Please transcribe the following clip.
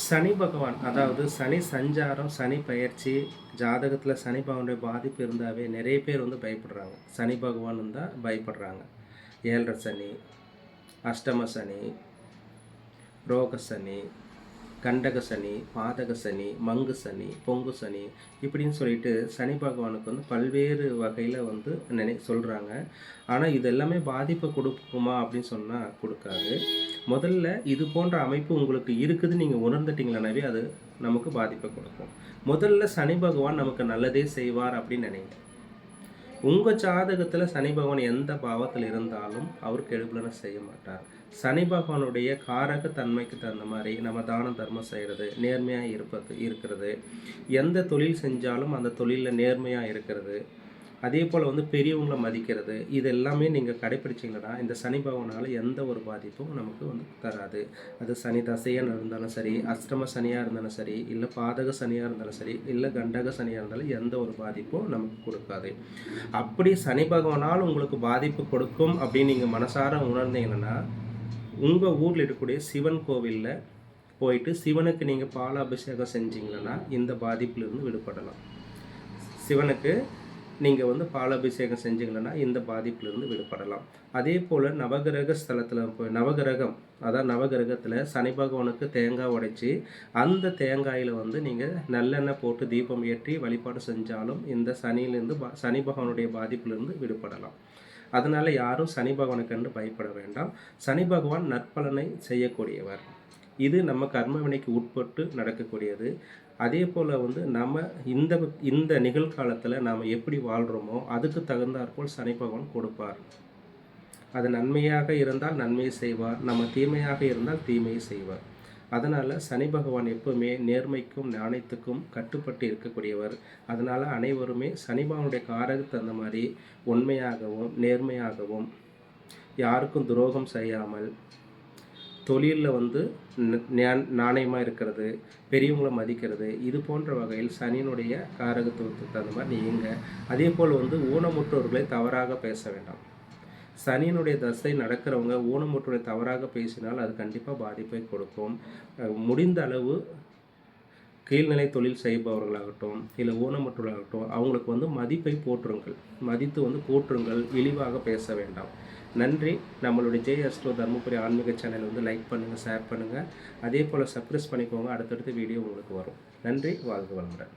சனி பகவான் அதாவது சனி சஞ்சாரம், சனி பெயர்ச்சி, ஜாதகத்தில் சனி பகவானுடைய பாதிப்பு இருந்தாவே நிறைய பேர் வந்து பயப்படுறாங்க. சனி பகவான் இருந்தால் பயப்படுறாங்க. 7.5 சனி, அஷ்டம சனி, ரோக சனி, கண்டக சனி, பாதக சனி, மங்கு சனி, பொங்கு சனி இப்படின்னு சொல்லிட்டு சனி பகவானுக்கு வந்து பல்வேறு வகையில் வந்து சொல்கிறாங்க. ஆனால் இது எல்லாமே பாதிப்பை கொடுக்குமா அப்படின்னு சொன்னால் கொடுக்காது. முதல்ல இது போன்ற அமைப்பு உங்களுக்கு இருக்குதுன்னு நீங்கள் உணர்ந்துட்டீங்களானாவே அது நமக்கு பாதிப்பை கொடுக்கும். முதல்ல சனி பகவான் நமக்கு நல்லதே செய்வார் அப்படின்னு நினைங்க. உங்கள் ஜாதகத்தில் சனி பகவான் எந்த பாவத்தில் இருந்தாலும் அவர் கெடுபலனை செய்ய மாட்டார். சனி பகவானுடைய காரக தன்மைக்கு தகுந்த மாதிரி நம்ம தான தர்மம் செய்கிறது, நேர்மையாக இருக்கிறது, எந்த தொழில் செஞ்சாலும் அந்த தொழிலில் நேர்மையாக இருக்கிறது, அதே போல் வந்து பெரியவங்களை மதிக்கிறது, இது எல்லாமே நீங்கள் கடைப்பிடிச்சிங்கன்னா இந்த சனி பகவானால் எந்த ஒரு பாதிப்பும் நமக்கு வந்து தராது. அது சனி தசையாக இருந்தாலும் சரி, அஷ்டம சனியாக இருந்தாலும் சரி, இல்லை பாதக சனியாக இருந்தாலும் சரி, இல்லை கண்டக சனியாக இருந்தாலும் எந்த ஒரு பாதிப்பும் நமக்கு கொடுக்காது. அப்படி சனி பகவானால் உங்களுக்கு பாதிப்பு கொடுக்கும் அப்படின்னு நீங்கள் மனசார உணர்ந்தீங்கன்னா உங்கள் ஊரில் இருக்கக்கூடிய சிவன் கோவிலில் போயிட்டு சிவனுக்கு நீங்கள் பாலாபிஷேகம் செஞ்சீங்கன்னா இந்த பாதிப்பிலிருந்து விடுபடலாம். சிவனுக்கு நீங்கள் வந்து பாலாபிஷேகம் செஞ்சீங்கன்னா இந்த பாதிப்பிலிருந்து விடுபடலாம். அதே போல் நவகிரக ஸ்தலத்தில் போய் நவகிரகத்தில் சனி பகவானுக்கு தேங்காய் உடைச்சி அந்த தேங்காயில் வந்து நீங்கள் நல்லெண்ணெய் போட்டு தீபம் ஏற்றி வழிபாடு செஞ்சாலும் இந்த சனி பகவானுடைய பாதிப்பிலிருந்து விடுபடலாம். அதனால் யாரும் சனி பகவானை கண்டு பயப்பட வேண்டாம். சனி பகவான் நற்பலனை செய்யக்கூடியவர். இது நம்ம கர்மவினைக்கு உட்பட்டு நடக்கக்கூடியது. அதே போல் வந்து நம்ம இந்த நிகழ்காலத்தில் நாம் எப்படி வாழ்கிறோமோ அதுக்கு தகுந்தாற்போல் சனி பகவான் கொடுப்பார். அது நன்மையாக இருந்தால் நன்மையை செய்வார், நம்ம தீமையாக இருந்தால் தீமையை செய்வார். அதனால் சனி பகவான் எப்போவுமே நேர்மைக்கும் ஞானத்துக்கும் கட்டுப்பட்டு இருக்கக்கூடியவர். அதனால் அனைவருமே சனி பகவானுடைய காரகத்துக்கு தகுந்த மாதிரி உண்மையாகவும் நேர்மையாகவும் யாருக்கும் துரோகம் செய்யாமல் தொழிலில் வந்து நாணயமாக இருக்கிறது, பெரியவங்களை மதிக்கிறது, இது போன்ற வகையில் சனியினுடைய காரகத்துவத்துக்கு தகுந்த மாதிரி நீங்கள் அதே போல் வந்து ஊனமுற்றோர்களை தவறாக பேச வேண்டாம். சனியினுடைய தசை நடக்கிறவங்க ஊனமுற்றோரை தவறாக பேசினால் அது கண்டிப்பாக பாதிப்பை கொடுக்கும். முடிந்த அளவு கீழ்நிலை தொழில் செய்பவர்களாகட்டும் இல்லை ஊனமுற்றோர்களாகட்டும் அவங்களுக்கு வந்து மதிப்பை போற்றுங்கள், மதித்து வந்து போற்றுங்கள், இழிவாக பேச வேண்டாம். நன்றி. நம்மளுடைய ஜெய் அஸ்ட்ரோ தர்மபுரி ஆன்மீக சேனல் வந்து லைக் பண்ணுங்கள், ஷேர் பண்ணுங்கள், அதே போல் சப்ஸ்கிரைப் பண்ணிக்கோங்க. அடுத்தடுத்த வீடியோ உங்களுக்கு வரும். நன்றி. வாழ்க வளமுடன்.